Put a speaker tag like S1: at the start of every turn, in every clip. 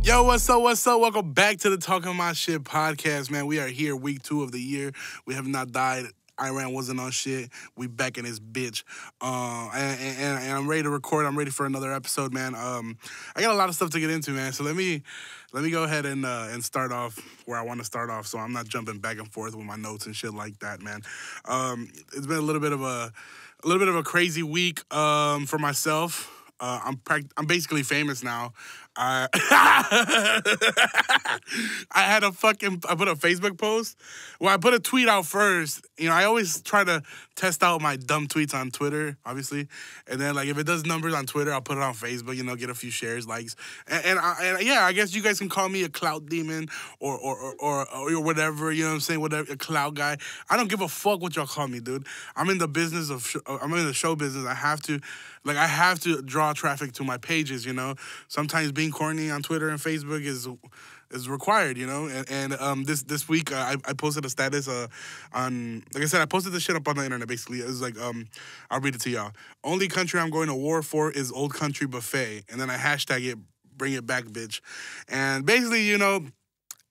S1: Yo, what's up, what's up? Welcome back to the Talking My Shit podcast, man. We are here, week 2 of the year. We have not died. Iran wasn't on shit. We back in this bitch. And I'm ready to record. I'm ready for another episode, man. I got a lot of stuff to get into, man. So let me go ahead and start off where I want to start off, so I'm not jumping back and forth with my notes and shit like that, man. It's been a little bit of a crazy week for myself. I'm basically famous now. I I put a Facebook post. Well, I put a tweet out first. You know, I always try to test out my dumb tweets on Twitter, obviously, and then like if it does numbers on Twitter, I'll put it on Facebook. You know, get a few shares, likes, and yeah, I guess you guys can call me a clout demon or whatever. You know what I'm saying? Whatever, a clout guy. I don't give a fuck what y'all call me, dude. I'm in the business of I'm in the show business. I have to draw traffic to my pages. You know, sometimes being corny on Twitter and Facebook is required, you know. And this week I posted a status on, like I said, I posted this shit up on the internet. Basically, it was like I'll read it to y'all. Only country I'm going to war for is Old Country Buffet, and then I hashtag it, bring it back, bitch. And basically, you know,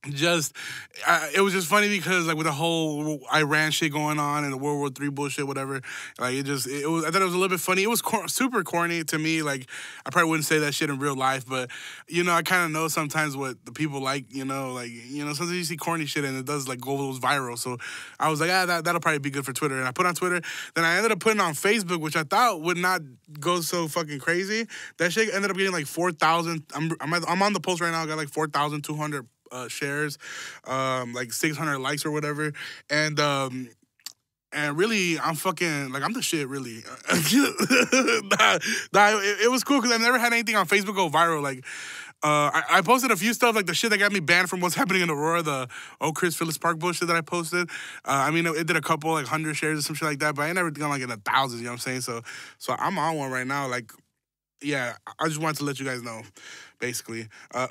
S1: it was just funny because like with the whole Iran shit going on and the World War III bullshit, whatever, like it was. I thought it was a little bit funny. It was super corny to me. Like I probably wouldn't say that shit in real life, but you know, I kind of know sometimes what the people like. You know, like sometimes you see corny shit and it does like goes viral. So I was like, that'll probably be good for Twitter. And I put it on Twitter. Then I ended up putting it on Facebook, which I thought would not go so fucking crazy. That shit ended up getting like 4,000. I'm on the post right now. I got like 4,200. Shares, like 600 likes or whatever, and really, I'm fucking like I'm the shit. Really, it was cool because I've never had anything on Facebook go viral. Like, I posted a few stuff like the shit that got me banned from what's happening in Aurora, the Chris Phillips Park bullshit that I posted. I mean, it did a couple like 100 shares or some shit like that, but I ain't never gone like in the thousands. You know what I'm saying? So I'm on one right now. Like, yeah, I just wanted to let you guys know. Basically, I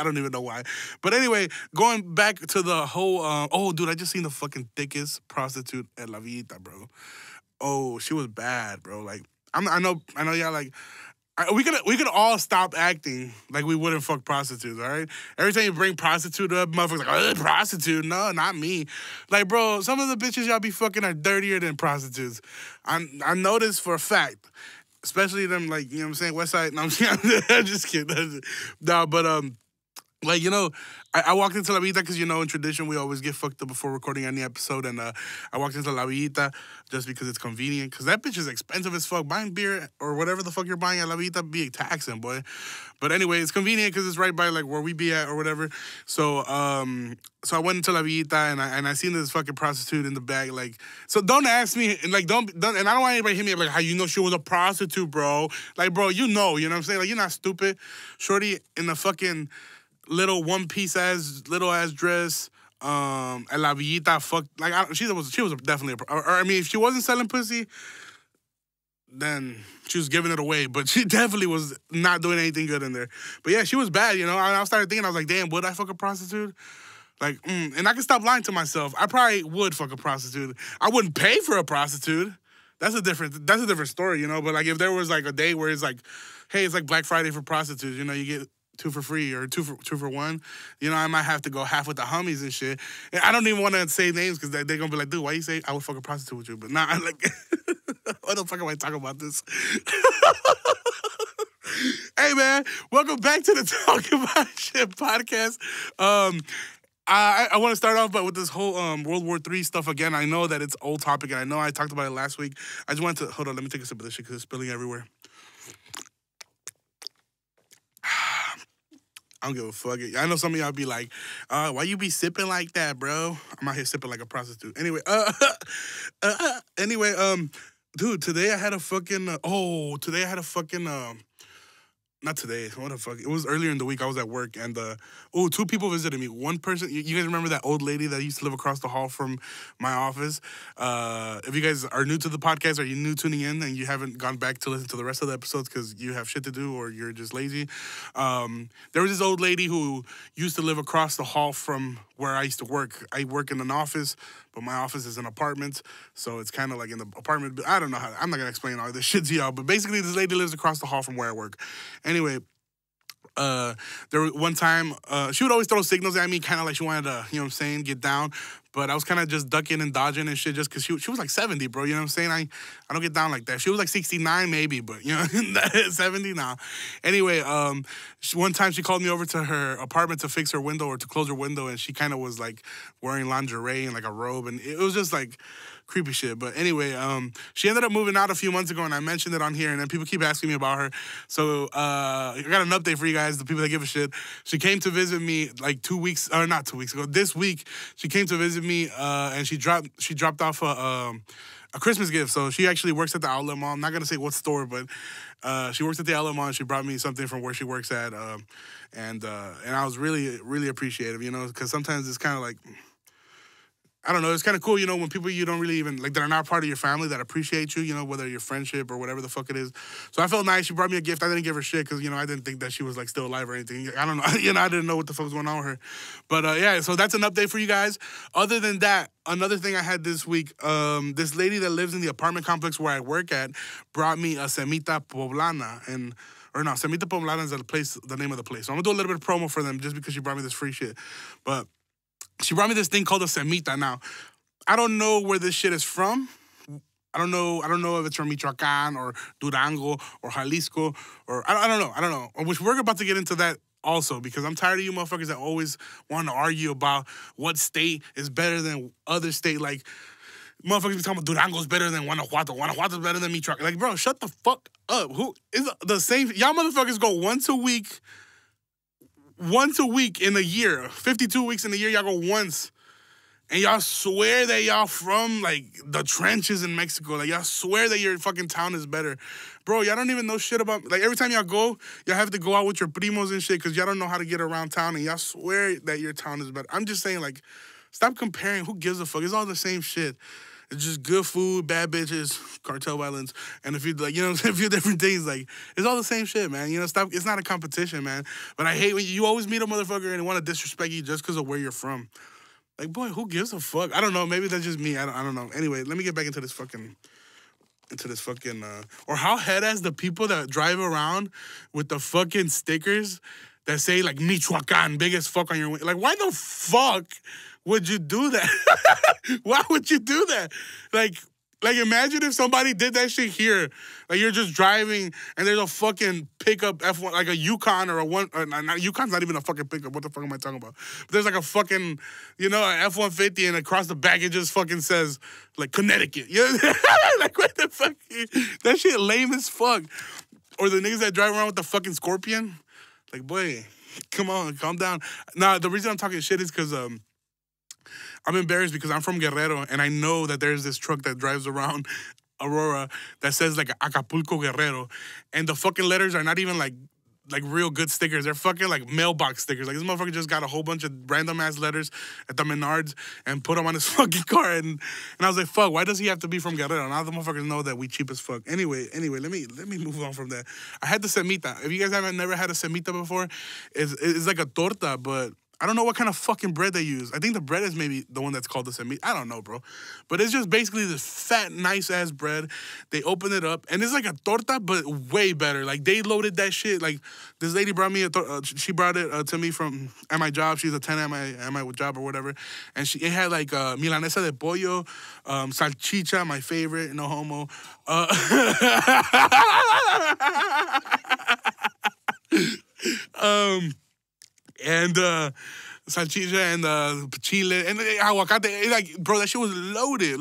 S1: don't even know why. But anyway, going back to the whole, dude, I just seen the fucking thickest prostitute at La Villita, bro. Oh, she was bad, bro. Like, I know, y'all like, we could all stop acting like we wouldn't fuck prostitutes, all right? Every time you bring prostitute up, motherfuckers like, oh, prostitute. No, not me. Like, bro, some of the bitches y'all be fucking are dirtier than prostitutes. I know this for a fact. Especially them, like, you know what I'm saying, West Side. No, I'm just kidding. No, but, like, you know, I walked into La Villita because, you know, in tradition, we always get fucked up before recording any episode. And I walked into La Villita just because it's convenient. Because that bitch is expensive as fuck. Buying beer or whatever the fuck you're buying at La Villita be taxing, boy. But anyway, it's convenient because it's right by, like, where we be at or whatever. So I went into La Villita and I seen this fucking prostitute in the back. Like, so don't ask me, and, like, don't, and I don't want anybody to hit me up, like, how you know she was a prostitute, bro? Like, bro, you know what I'm saying? Like, you're not stupid. Shorty in the fucking little one-piece little ass dress, at La Villita, she was definitely or I mean, if she wasn't selling pussy, then she was giving it away, but she definitely was not doing anything good in there. But yeah, she was bad, you know. I started thinking, I was like, damn, would I fuck a prostitute? Like, and I can stop lying to myself. I probably would fuck a prostitute. I wouldn't pay for a prostitute. That's a different story, you know. But like, if there was like a day where it's like, hey, it's like Black Friday for prostitutes, you know, you get 2 for free or 2 for 1. You know, I might have to go half with the homies and shit. And I don't even want to say names because they're going to be like, dude, why you say I would fuck a prostitute with you? But nah, I'm like, what the fuck am I talking about this? Hey, man, welcome back to the Talking About Shit podcast. I want to start off with this whole World War III stuff again. I know that it's old topic, and I know I talked about it last week. I just wanted to, hold on, let me take a sip of this shit because it's spilling everywhere. I don't give a fuck. I know some of y'all be like, why you be sipping like that, bro? I'm out here sipping like a prostitute. Anyway, dude, today I had a fucking, not today. What the fuck? It was earlier in the week. I was at work, and 2 people visited me. One person, you guys remember that old lady that used to live across the hall from my office? If you guys are new to the podcast, or you're new tuning in, and you haven't gone back to listen to the rest of the episodes because you have shit to do or you're just lazy, there was this old lady who used to live across the hall from where I used to work. I work in an office, but my office is an apartment, so it's kind of like in the apartment. I don't know I'm not going to explain all this shit to y'all, but basically this lady lives across the hall from where I work. Anyway, There was one time, she would always throw signals at me, kind of like she wanted to, you know what I'm saying, get down. But I was kind of just ducking and dodging and shit just because she was like 70, bro. You know what I'm saying? I don't get down like that. She was like 69 maybe, but, you know, 70 now. Anyway, one time she called me over to her apartment to fix her window or to close her window, and she kind of was like wearing lingerie and like a robe, and it was just like creepy shit. But anyway, she ended up moving out a few months ago, and I mentioned it on here, and then people keep asking me about her. So I got an update for you guys, the people that give a shit. She came to visit me like 2 weeks, or not 2 weeks ago. This week, she came to visit me, and she dropped off a Christmas gift. So she actually works at the outlet mall. I'm not gonna say what store, but she works at the outlet mall, and she brought me something from where she works at, and I was really, really appreciative, you know, because sometimes it's kind of like, I don't know, it's kind of cool, you know, when people you don't really even, like, that are not part of your family that appreciate you, you know, whether your friendship or whatever the fuck it is. So I felt nice. She brought me a gift. I didn't give her shit because, you know, I didn't think that she was, like, still alive or anything. I don't know. You know, I didn't know what the fuck was going on with her. But, yeah, so that's an update for you guys. Other than that, another thing I had this week, this lady that lives in the apartment complex where I work at brought me a Cemita poblana, Cemita poblana is the name of the place. So I'm going to do a little bit of promo for them just because she brought me this free shit. But she brought me this thing called a Cemita. Now, I don't know where this shit is from. I don't know if it's from Michoacan or Durango or Jalisco or I don't know. Which we're about to get into that also because I'm tired of you motherfuckers that always want to argue about what state is better than other state. Like, motherfuckers be talking about Durango's better than Guanajuato. Guanajuato's better than Michoacan. Like, bro, shut the fuck up. Who is the same? Y'all motherfuckers go once a week in a year. 52 weeks in a year, y'all go once. And y'all swear that y'all from, like, the trenches in Mexico. Like, y'all swear that your fucking town is better. Bro, y'all don't even know shit about... Like, every time y'all go, y'all have to go out with your primos and shit because y'all don't know how to get around town. And y'all swear that your town is better. I'm just saying, like, stop comparing. Who gives a fuck? It's all the same shit. It's just good food, bad bitches, cartel violence, and a few, like, you know, a few different things. Like, it's all the same shit, man. You know, stop. It's not a competition, man. But I hate when you always meet a motherfucker and they want to disrespect you just because of where you're from. Like, boy, who gives a fuck? I don't know. Maybe that's just me. I don't know. Anyway, let me get back into this fucking, or how head-ass the people that drive around with the fucking stickers that say, like, Michoacan, big as fuck on your window. Like, why the fuck would you do that? Why would you do that? Like, imagine if somebody did that shit here. Like, you're just driving, and there's a fucking pickup F1, like a Yukon or a one... not, Yukon's not even a fucking pickup. What the fuck am I talking about? But there's like a fucking, you know, an F-150, and across the back it just fucking says, like, Connecticut. You know? Like, what the fuck? That shit lame as fuck. Or the niggas that drive around with the fucking Scorpion. Like, boy, come on, calm down. Nah, the reason I'm talking shit is because... I'm embarrassed because I'm from Guerrero, and I know that there's this truck that drives around Aurora that says, like, Acapulco Guerrero, and the fucking letters are not even, like real good stickers. They're fucking, like, mailbox stickers. Like, this motherfucker just got a whole bunch of random-ass letters at the Menards and put them on his fucking car, and I was like, fuck, why does he have to be from Guerrero? Now the motherfuckers know that we cheap as fuck. Anyway, let me move on from that. I had the Cemita. If you guys haven't never had a Cemita before, it's like a torta, but... I don't know what kind of fucking bread they use. I think the bread is maybe the one that's called the Cemita. I don't know, bro. But it's just basically this fat, nice-ass bread. They open it up, and it's like a torta, but way better. Like, they loaded that shit. Like, this lady brought me she brought it to me from at my job. She's a tenant at my job or whatever. And it had, like, milanesa de pollo, salchicha, my favorite, no homo. And salchicha and chile and aguacate. Like, bro, that shit was loaded.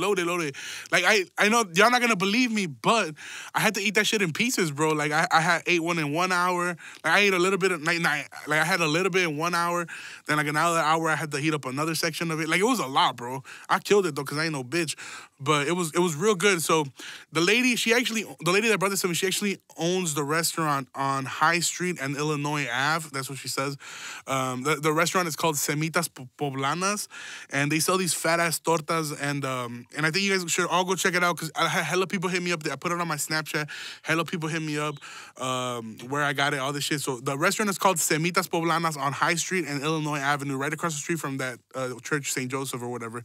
S1: Like, I know y'all not gonna believe me, but I had to eat that shit in pieces, bro. Like, I ate one in 1 hour. Like, I ate a little bit like I had a little bit in 1 hour. Then, like, another hour, I had to heat up another section of it. Like, it was a lot, bro. I killed it though, cause I ain't no bitch. But it was real good. So the lady that brought this to me, she actually owns the restaurant on High Street and Illinois Ave. That's what she says. The restaurant is called Cemitas Poblanas, and they sell these fat ass tortas. And I think you guys should all go check it out because I had hella people hit me up. I put it on my Snapchat. Hella people hit me up where I got it, all this shit. So the restaurant is called Cemitas Poblanas on High Street and Illinois Avenue, right across the street from that church, St. Joseph or whatever.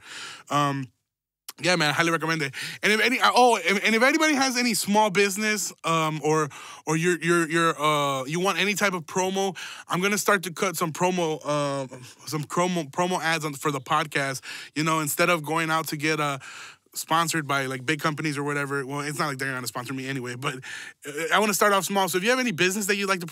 S1: Yeah, man, I highly recommend it. And if anybody has any small business, or you want any type of promo, I'm gonna start to cut some promo ads for the podcast. Instead of going out to get sponsored by like big companies or whatever. Well, it's not like they're gonna sponsor me anyway, but I want to start off small. So if you have any business that you'd like to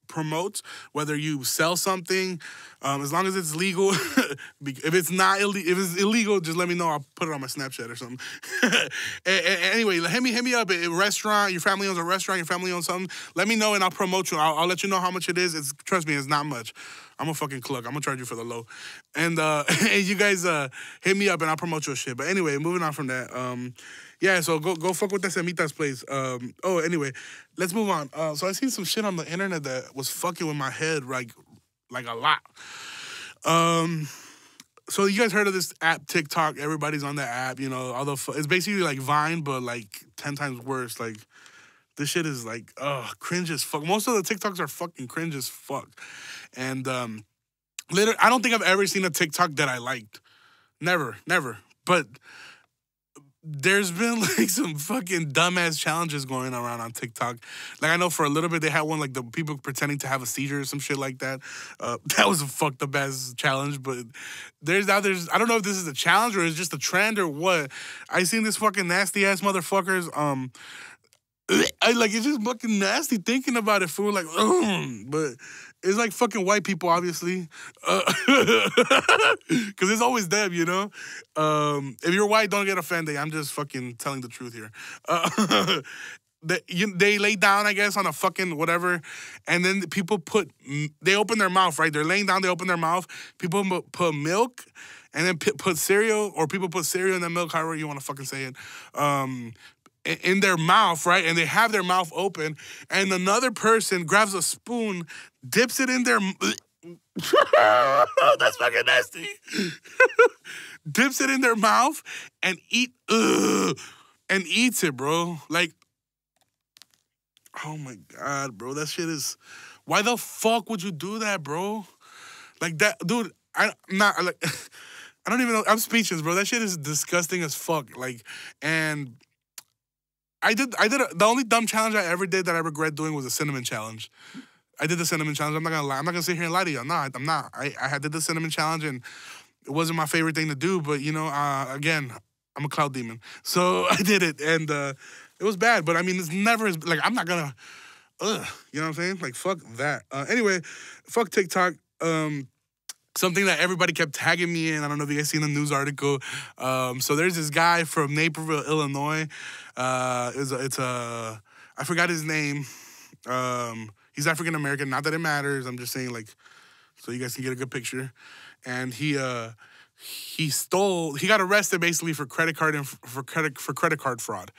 S1: promote, whether you sell something, as long as it's legal. If it's illegal, just let me know. I'll put it on my Snapchat or something. Anyway, hit me up. A restaurant, your family owns a restaurant, your family owns something. Let me know and I'll promote you. I'll let you know how much it is. Trust me, it's not much. I'm a fucking cluck. I'm gonna charge you for the low. And you guys hit me up and I'll promote your shit. But anyway, moving on from that. Yeah, so go fuck with that Cemita's place. Anyway, let's move on. So I seen some shit on the internet that was fucking with my head like a lot. So you guys heard of this app TikTok? Everybody's on that app, although it's basically like Vine, but like 10 times worse. Like this shit is like cringe as fuck. Most of the TikToks are fucking cringe as fuck. And literally, I don't think I've ever seen a TikTok that I liked. Never. But there's been like some fucking dumbass challenges going around on TikTok. Like I know for a little bit they had one like the people pretending to have a seizure or some shit like that. That was a fucked up ass challenge. But there's I don't know if this is a challenge or it's just a trend or what. I seen this fucking nasty ass motherfuckers. It's just fucking nasty thinking about it, fool. Like, but it's like fucking white people, obviously, because it's always them, If you're white, don't get offended. I'm just fucking telling the truth here. They lay down, I guess, on a fucking whatever, and then people they open their mouth, right? They're laying down, they open their mouth. People put milk, and then put cereal, or people put cereal in the milk, however you want to fucking say it. In their mouth, right? And they have their mouth open, and another person grabs a spoon, dips it in their... That's fucking nasty. Dips it in their mouth and eats it, bro. Like, oh my God, bro. That shit is... Why the fuck would you do that, bro? Like that, dude, I'm not... Like, I don't even know. I'm speechless, bro. That shit is disgusting as fuck. Like, and... the only dumb challenge I ever did that I regret doing was a cinnamon challenge. I did the cinnamon challenge. I'm not gonna lie. I'm not gonna sit here and lie to you. I'm not. I did the cinnamon challenge and it wasn't my favorite thing to do, but again, I'm a cloud demon. So I did it and it was bad, but I mean, it's never as, like, I'm not gonna, you know what I'm saying? Like, fuck that. Anyway, fuck TikTok. Something that everybody kept tagging me in. I don't know if you guys seen the news article. So there's this guy from Naperville, Illinois. I forgot his name. He's African American. Not that it matters. I'm just saying, like, so you guys can get a good picture. And he got arrested basically for credit card fraud.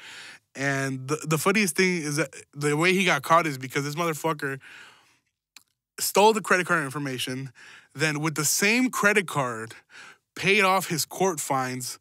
S1: And the funniest thing is that the way he got caught is because this motherfucker stole the credit card information, then with the same credit card, paid off his court fines,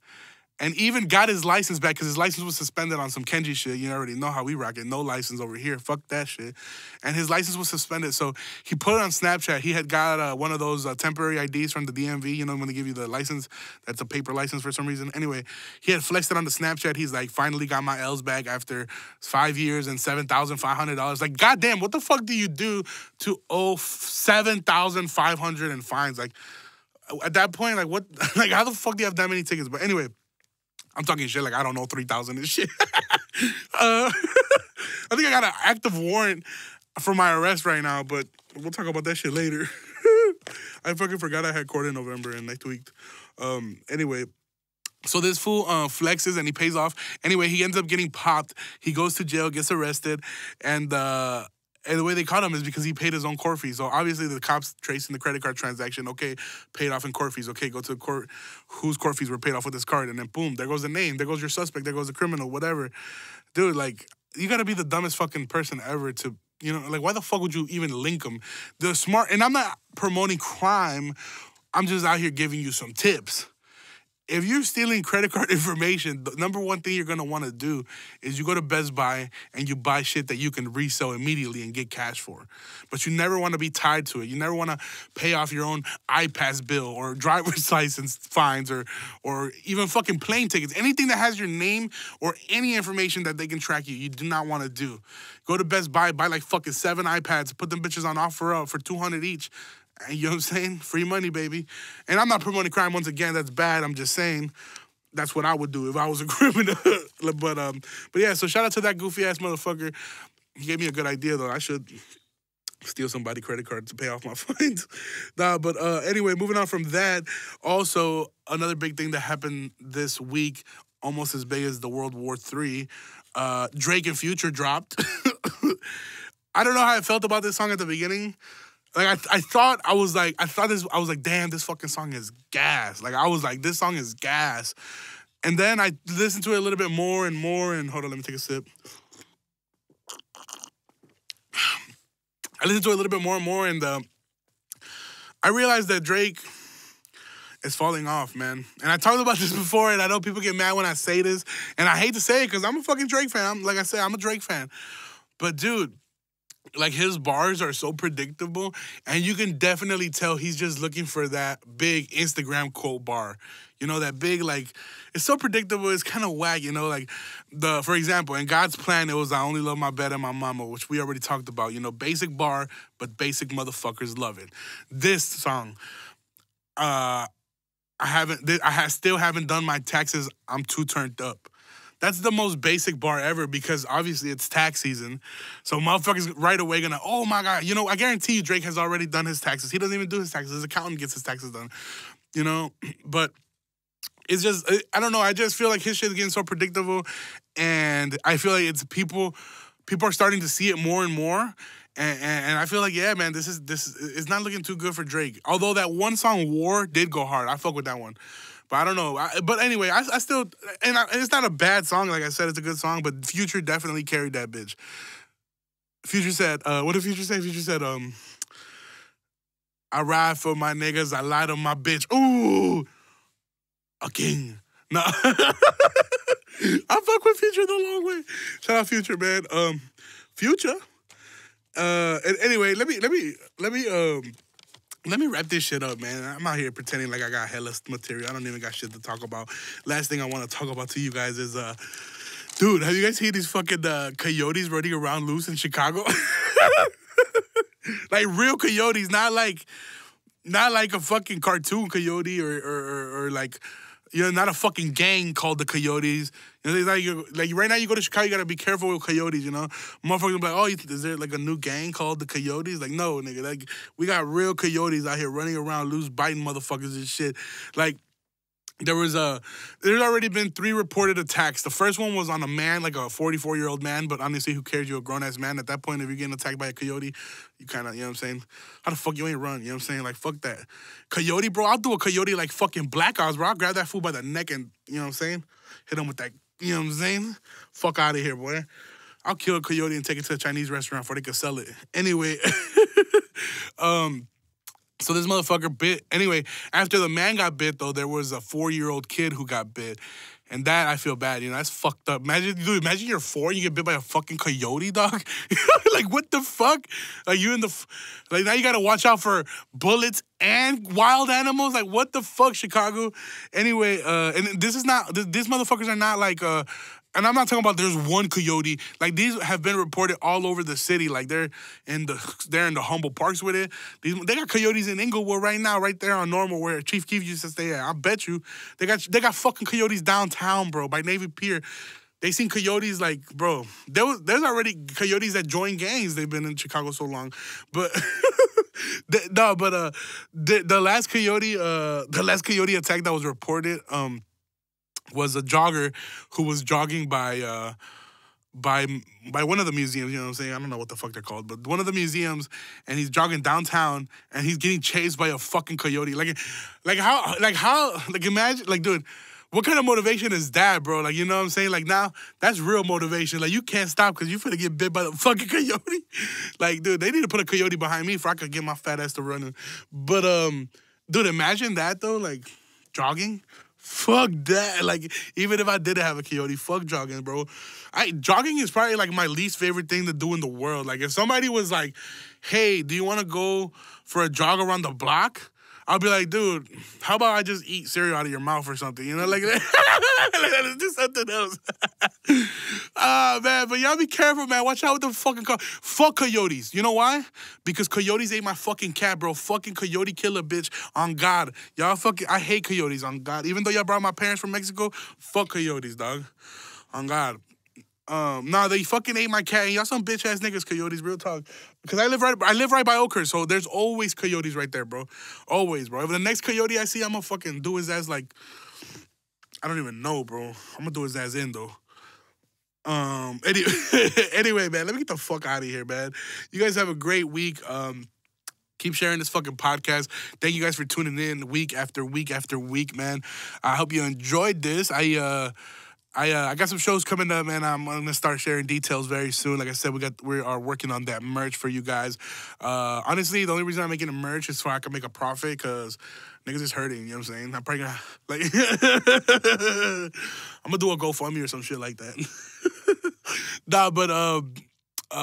S1: and even got his license back because his license was suspended on some Kenji shit. You already know how we rock it. No license over here. Fuck that shit. And his license was suspended, so he put it on Snapchat. He had got one of those temporary IDs from the DMV, when they give you the license. That's a paper license for some reason. Anyway, he had flexed it on the Snapchat. He's like, finally got my L's back after 5 years and $7,500. Like, goddamn, what the fuck do you do to owe $7,500 in fines? Like, at that point, like, what? Like, how the fuck do you have that many tickets? But anyway, I'm talking shit like I don't know 3,000 and shit. I think I got an active warrant for my arrest right now, but we'll talk about that shit later. I fucking forgot I had court in November and I tweaked. Anyway, so this fool flexes and he pays off. Anyway, he ends up getting popped. He goes to jail, gets arrested, and the way they caught him is because he paid his own court fees. So obviously the cops tracing the credit card transaction. Okay, paid off in court fees. Okay, go to the court. Whose court fees were paid off with this card? And then boom, there goes the name. There goes your suspect. There goes the criminal, whatever. Dude, like, you got to be the dumbest fucking person ever to, like, why the fuck would you even link them? The smart, and I'm not promoting crime. I'm just out here giving you some tips. if you're stealing credit card information, the number one thing you're gonna want to do is you go to Best Buy and you buy shit that you can resell immediately and get cash for. But you never want to be tied to it. You never want to pay off your own iPass bill or driver's license fines or even fucking plane tickets. Anything that has your name or any information that they can track you, you do not want to do. Go to Best Buy, buy like fucking 7 iPads, put them bitches on offer for $200 each. You know what I'm saying? Free money, baby. And I'm not promoting crime once again. That's bad. I'm just saying that's what I would do if I was a criminal. but yeah, so shout out to that goofy ass motherfucker. He gave me a good idea though. I should steal somebody's credit card to pay off my fines. But anyway, moving on from that. Also, another big thing that happened this week, almost as big as the World War III, Drake and Future dropped. I don't know how I felt about this song at the beginning. Like I was like, damn, this fucking song is gas. Like I was like, this song is gas. And then I listened to it a little bit more and more, and hold on, let me take a sip. I listened to it a little bit more and more, and I realized that Drake is falling off, man. And I talked about this before, and I know people get mad when I say this, and I hate to say it because I'm a fucking Drake fan. Like I said, I'm a Drake fan. But dude, like his bars are so predictable, and you can definitely tell he's just looking for that big Instagram quote bar. You know, that big, like, it's so predictable, it's kind of whack, you know, like, for example, in God's plan, it was I only love my bed and my mama, which we already talked about, you know, basic bar, but basic motherfuckers love it. This song, I still haven't done my taxes, I'm too turned up. That's the most basic bar ever because obviously it's tax season. So motherfuckers right away gonna, oh my God, you know, I guarantee you Drake has already done his taxes. He doesn't even do his taxes. His accountant gets his taxes done, you know? But it's just, I don't know, I just feel like his shit is getting so predictable, and I feel like it's people are starting to see it more and more. And I feel like, yeah, man, this is it's not looking too good for Drake. Although that one song, War, did go hard. I fuck with that one. But I don't know. But anyway, I still, and it's not a bad song. Like I said, it's a good song, but Future definitely carried that bitch. Future said, what did Future say? Future said, I ride for my niggas, I lie to my bitch. Ooh, a king. Nah. I fuck with Future the long way. Shout out Future, man. Future. And anyway, let me wrap this shit up, man. I'm out here pretending like I got hella material. I don't even got shit to talk about. Last thing I want to talk about to you guys is, dude, have you guys seen these fucking coyotes running around loose in Chicago? Like real coyotes, not like a fucking cartoon coyote or like, you know, not a fucking gang called the Coyotes. You know, like right now you go to Chicago, you gotta be careful with coyotes, you know? Motherfuckers be like, oh, is there like a new gang called the Coyotes? Like, no, nigga. Like, we got real coyotes out here running around loose, biting motherfuckers and shit. Like, there's already been 3 reported attacks. The first one was on a man, like a 44-year-old man, but honestly, who cares? You're a grown-ass man. At that point, if you're getting attacked by a coyote, you kind of, you know what I'm saying? How the fuck you ain't run? You know what I'm saying? Like, fuck that. Coyote, bro, I'll do a coyote like fucking Black Ops, bro. I'll grab that fool by the neck and, you know what I'm saying? Hit him with that, you know what I'm saying? Fuck out of here, boy. I'll kill a coyote and take it to a Chinese restaurant before they could sell it. Anyway, so this motherfucker bit. Anyway, after the man got bit, though, there was a 4-year-old kid who got bit. And that, I feel bad, you know, that's fucked up. Imagine you're 4 and you get bit by a fucking coyote, dog. Like, what the fuck? Like, like, now you gotta watch out for bullets and wild animals? Like, what the fuck, Chicago? Anyway, and these motherfuckers are not like, and I'm not talking about there's one coyote. Like, these have been reported all over the city. Like, they're in the Humble Parks with it. They got coyotes in Inglewood right now, right there on Normal, where Chief Keef used to stay at. I bet you they got fucking coyotes downtown, bro, by Navy Pier. They seen coyotes like, bro. There's already coyotes that join gangs. They've been in Chicago so long, but the last coyote attack that was reported, was a jogger who was jogging by one of the museums, you know what I'm saying? I don't know what the fuck they're called, but one of the museums, and he's jogging downtown, and he's getting chased by a fucking coyote. Like imagine, like, dude, what kind of motivation is that, bro? Like, you know what I'm saying? Like, now, that's real motivation. Like, you can't stop because you're finna get bit by the fucking coyote. Like, dude, they need to put a coyote behind me if I could get my fat ass to running. But, dude, imagine that, though, like, jogging. Fuck that. Like, even if I didn't have a coyote, fuck jogging, bro. Jogging is probably like my least favorite thing to do in the world. Like, if somebody was like, hey, do you want to go for a jog around the block? I'll be like, dude, how about I just eat cereal out of your mouth or something? You know, like that. Like, let's do something else. Ah, man, but y'all be careful, man. Watch out with the fucking fuck coyotes. You know why? Because coyotes ate my fucking cat, bro. Fucking coyote killer, bitch. On God. Y'all fucking, I hate coyotes, on God. Even though y'all brought my parents from Mexico, fuck coyotes, dog. On God. Nah, they fucking ate my cat. And y'all some bitch ass niggas, coyotes, real talk. Because I live right by Oakhurst, so there's always coyotes right there, bro. Always, bro. If the next coyote I see, I'm gonna fucking do his ass like, I don't even know, bro. I'm gonna do his ass in though. Anyway, anyway, man, let me get the fuck out of here, man. You guys have a great week. Keep sharing this fucking podcast. Thank you guys for tuning in week after week after week, man. I hope you enjoyed this. I got some shows coming up, man. I'm gonna start sharing details very soon. Like I said, we are working on that merch for you guys. Honestly, the only reason I'm making a merch is so I can make a profit, because niggas is hurting. You know what I'm saying? I'm probably gonna like I'm gonna do a GoFundMe or some shit like that. Nah, but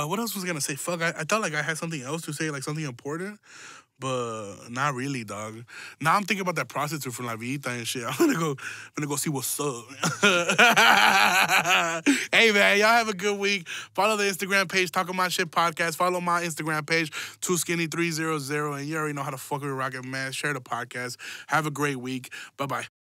S1: what else was I gonna say? Fuck, I thought like I had something else to say, like something important. But not really, dog. Now I'm thinking about that prostitute from La Villita and shit. I'm gonna go see what's up. Hey, man, y'all have a good week. Follow the Instagram page, Talk My Shit Podcast. Follow my Instagram page, 2skinny300. And you already know how to fuck with Rocket Man. Share the podcast. Have a great week. Bye-bye.